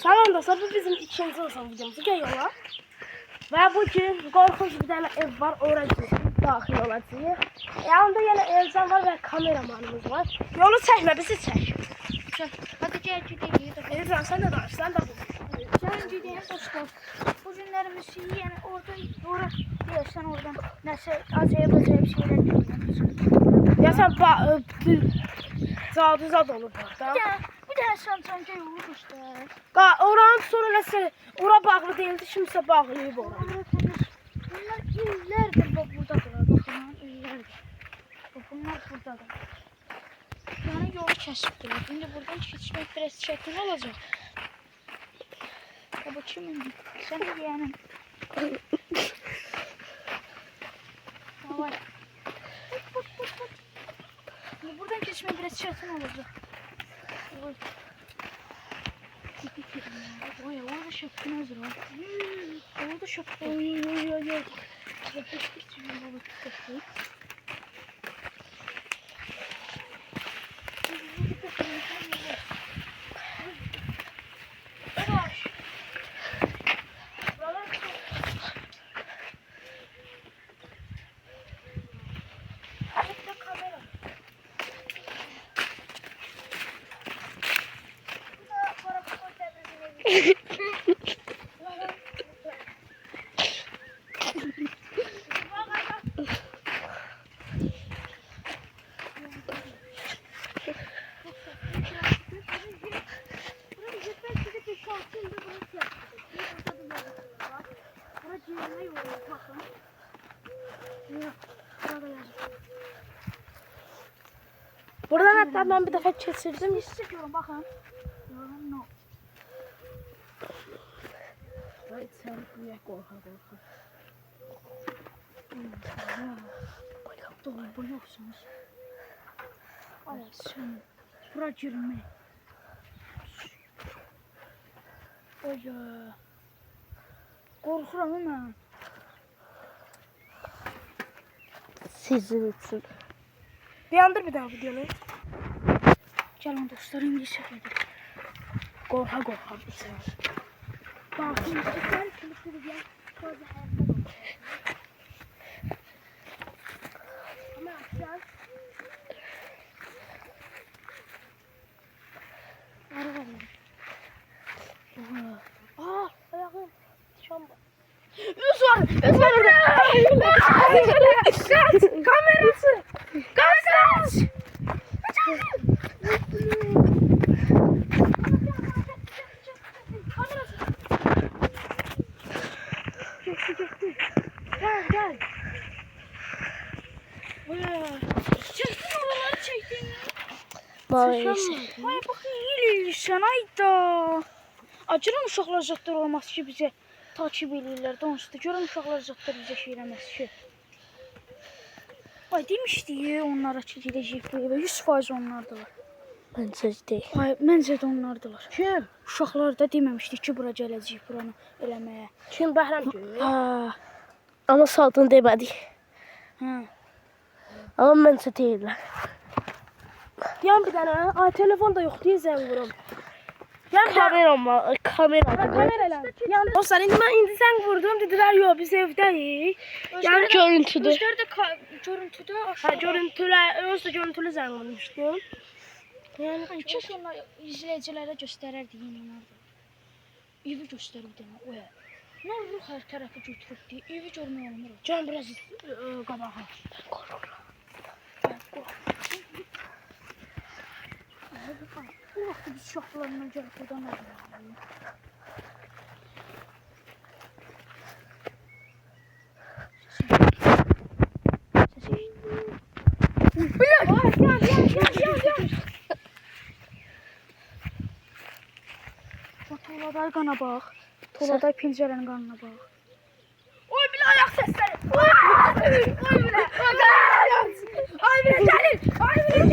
Salam dostlar, bu bizim ikinci olsan videomuzu gel yola. Ve bugün korkunç bir tane ev var, oraya daxil olacağıq. Yanında yine Elcan var ve kameramanımız var. Yolu çekme, bizi çek. Hadi gel gidelim. Elcan sen de danış, sen de bu. Sen gidelim dostlar. Bu günlerimiz iyi yani orada diyorsan oradan nasıl acayip şeyler görüyorsun. Ya sen zad olur burada. Bir de sancancı yolu dostlar. Oranın sonra nasıl, ora bağlı değildi, şimdise bağlıyıb oranı. Bunlar illerdir bak buradadırlar. Bakın illerdir. Bak bunlar buradadır. Yani yolu kesiptiler. Şimdi buradan geçmek biraz çetin olacak. Ya bu kimin? Senin yeğenin. Vay. Şimdi buradan geçmek biraz çetin olacak. Oy. Oy, orada şapkın hazır var. Orada şapkın. Oy. Buradan hatta ben bir defa geçirdim. Hissediyorum bakın. No. Ay sen niye korka. Dolaba yoksunuz. Ay sen. Bura girme. Oy. Korkuram ama. Sizin için. Beğendir bir daha videonu. Gelin dostlarım geçelim. Korka bir şey. Bakın güzel klipleri gel. Fazla hayatta. Ama aşağı. Araba var. Ayağım. Şamba. Üz var orada. Kaç! Kamerası! Kaç! Gel. Çektin oraları çektin. Maalesef. Ay bakın iyiliysen ayda. Acıran uşaqlar zətlər olmaz ki bizə takip edirlər. Danışdı. Görən uşaqlar zətlər bizə şey eləməz ki. Ay demişdik onlara ki gedəcək bu evə. 100% onlardılar. Bence değil. Ay məncə də onlardılar. Kim? Uşaqlar da deməmişdik ki bura gələcək buranı eləməyə. Kim Bəhram ki? Ha. Ama saltını demedik. Ha. Ama bence değiller. Yan bir tane. Aa, telefon da yok diye zəng vurum. Yan kamera. Yan. Dostlar indi sen vurdum dediler yok biz evdeyiz. Yani görüntüde. Özləri də görüntüdə aşağı. Ha görüntülü zəng vurmuştum. Yani iki sonra izleyicilere göstererdi onlarda. Evi göster bir tane oya. Ne olur her tarafı götürüp diye evi görmeye olmur. Can biraz qabağa. Bu vaxt biz uşaqlarla gəlib buradan alırıq. Gel. Tuğladay qana bax. Tuğladay pəncərənin qanına bax. Oy bile ayak sesleri. Oy bile. Ay bile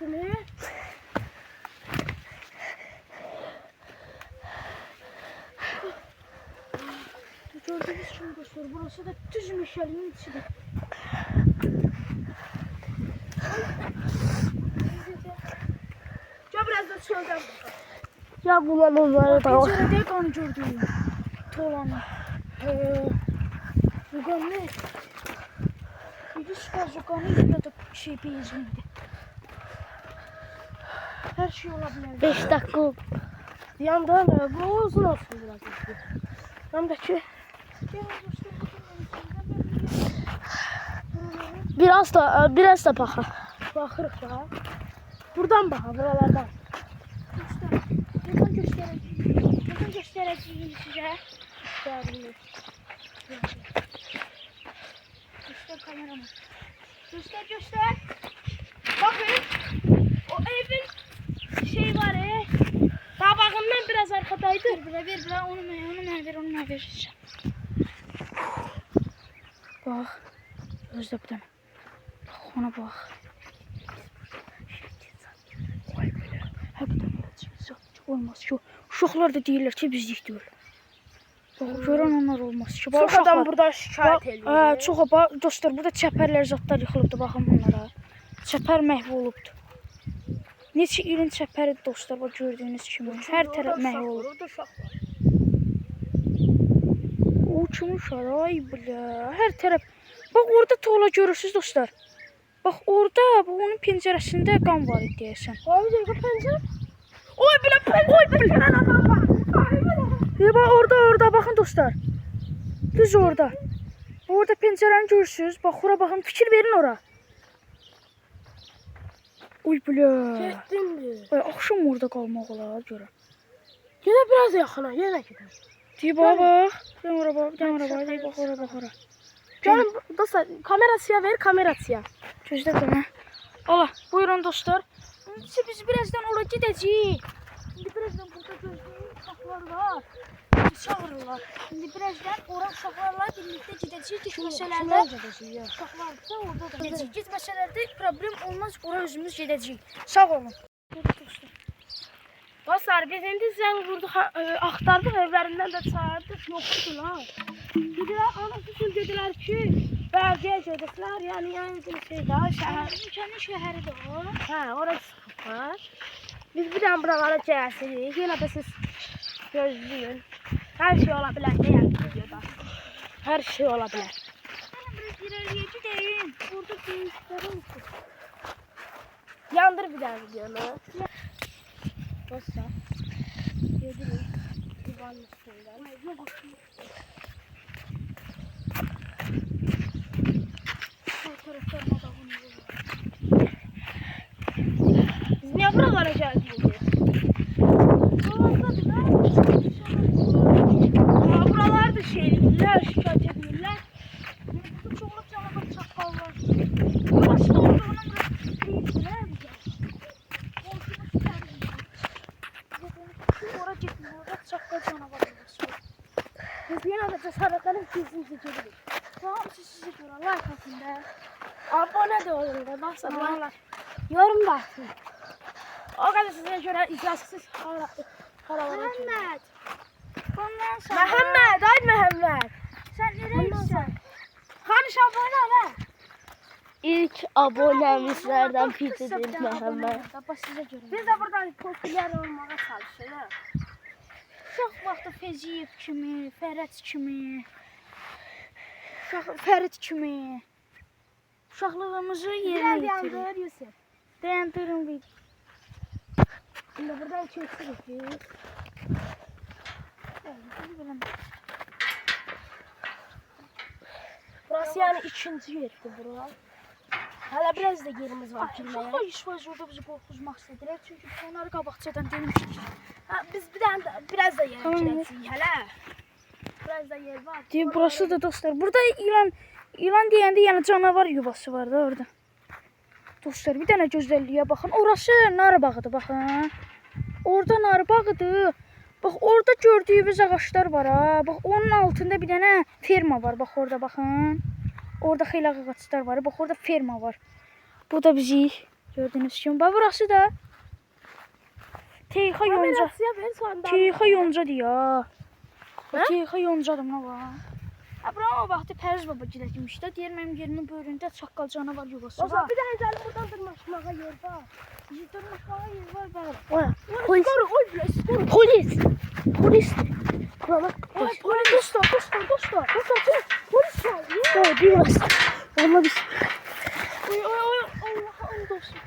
mi? Gördüğünüz kimi dostlar, burası da düz meşalenin içidir. Gel biraz da çölden bakalım. Ya bulan onları da var. Pencerede kan gördüm. Tolanı. Zugan ne? Bir süper zuganı ya da şey benzindi. Her şey olabilir. 5 dakika oldu. Yandan bu uzun olsun biraz. Yandaki biraz da baxa. Baxırıq da. Buradan baxa, buralardan. Buradan göstereceğim. Buradan göstereceğim size. Göster kameraman. Göster. Bakın. O evin şey var Qabağından biraz arkadaydı. Ver, onu mənə ver. Bax. Gözlə bir dənə. Bax, ona bax. Hə, bir dənə olmaz ki. Uşaqlar da deyirlər ki, bizlik deyil. Bax, görən onlar olmaz ki. Çox adam buradan şikayət edir. Çox dostlar, burada çəpərlər, zatlar yıxılıbdı, baxın bunlara. Çəpər məhv olubdu. Neçə ilin çəpəri dostlar, bax gördüyünüz kimi. Hər tərəf məhv olub. O kim uşaq, ay bilə. Hər tərəf. Bax orada tuğla görürsüz dostlar. Bax orada, onun pəncərəsində qan var idi deyəsən. Ay bir dəqiqə pəncərə. Oy bilə pəncərə adam var. Bax orada baxın dostlar. Düz orada. Orada pəncərəni görürsüz. Bax ora baxın, fikir verin ora. Oy bilə. Getdindir. Ay axşam orada qalmaq olar görə. Yenə biraz yaxına, yenə gedək. Deyib bax. Bir ora bax, bax ora. Gəlin dostlar, kamerasıya ver, kamerasıya. Gözlə bir dənə. Allah, buyurun dostlar. Biz birazdan ora gedəcəyik. İndi birazdan burada gördüyünüz uşaqlar var. Çağırırlar. İndi birazdan ora uşaqlarla birlikdə gedəcəyik. Düşməsələrdə uşaqlar da orada da gedəcəyik. Getməsələrdə problem olmaz, ora özümüz gedəcəyik. Sağ olun. Dostlar, biz indi zəng vurduq, axtardıq, evlərindən də çağırdıq, yoxdular. Dedilər, anası üçün dedilər ki, bəlgəyə gediblər, yəni şeydə, şəhər. Ülkənin şəhəridir o. Hə, orası çıxıblar. Biz bir dənə buralara gəlsirik, yenə də siz gözləyin. Hər şey ola bilər, deyək videoda. Hər şey ola bilər. Biraz irəliyə gedəyim. Burada böyüklər olsun. Yandır bir dənə videonu. Dostlar, gedirik divanın üstündən. Biz niyə buralara gəldik? Buralar da şey edirlər, şikayət edirlər. Burada çoxlu canavar çaqqallar. Başda olduğunun deyibdirlər. Ora getmir, orada çaqqal canavar var. Biz yenə də cəsarətlərin kesinlikle gedirik. Tamam, sizə görə like atın da. Abone de olun da, baxsana. Yorum da atın. O kadar size göre icazsız haralara Məhəmməd. Bundan sonra. Məhəmməd, ay Məhəmməd. Sən nereysən? Xaniş abone ol ha. İlk abonemizlerden biridir Mehmet. Bax sizə görə. Biz de buradan popüler olmağa çalışırıq. Çox vaxt Fəziyev kimi, Fərəd kimi, Ferit kimi. uşaqlığımızı yerinə yetiririk. Yandır Yusuf. Dayandırın bir. Şimdi buradan çeksiriz. Burası yani üçüncü yerdi bura. Hala biraz da yerimiz var girmeye. Çox iş var orada bizi qorxuzmaq istədilər. Çünki onları qabaqcadan demişdik. Ha, biz biraz da yer Tamam. girəcəyik hələ. Biraz da yer var. Deyir, burası da dostlar. Burada ilan deyəndə yəni canavar yuvası var da orada. Dostlar, bir dənə gözəlliyə baxın. Orası nar bağıdır, baxın. Orada nar bağıdır. Bax, orada gördüyünüz ağaçlar var ha. Bax, onun altında bir dənə ferma var. Bax, orada baxın. Orada xeyli ağaçlar var. Bax, orada ferma var. Bu da bizi. Gördüğünüz kimi. Bax burası da Teyxa yonca. Kamerasıya ver sonra. Teyxa yoncadır ya. Hə? Teyxa yoncadır nə var? Abraham o vaxtı Pəriz baba giləmiş də. Deyir mənim yerimin böyründə çaqqal canavar yuvası O zaman var. bir tane canım buradan dırmaşmağa yer var. Yıldırmağa yer var bəli. Oya. Polis. Skor. Polis. Polis. Kulağına Ay, polis. Dostlar. Dostlar, polis geldi. koy. Biraz. Ama biz. Oy. Allah'ım dostum.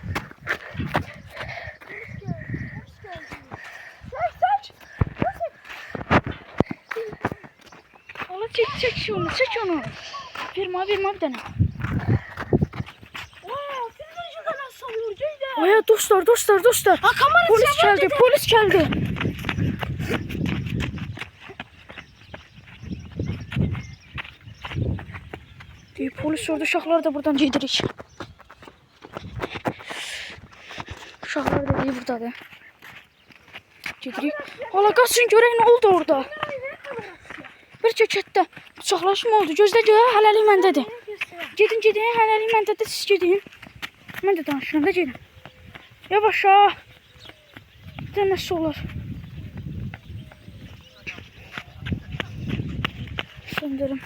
Polis geldi. Seç. Allah çek onu. Vermə bir dənə. Şurada nasıl oluyor? Ceyda. Oya dostlar. Ha, kamera Polis gəldi. Deyir, polis orada, uşaqlar da buradan gedirik. Uşaqlar da deyir buradadır. Gedirik. Hala qaçın görək nə oldu orada. Bir cəkətdə bıçaqlaşma oldu. Gözlə gör, hələlik məndədir. Gedin, hələlik məndədir, siz gedin. Mən də danışıram da gedin. Yavaşa. Bir də nəsə olar. Söndürüm.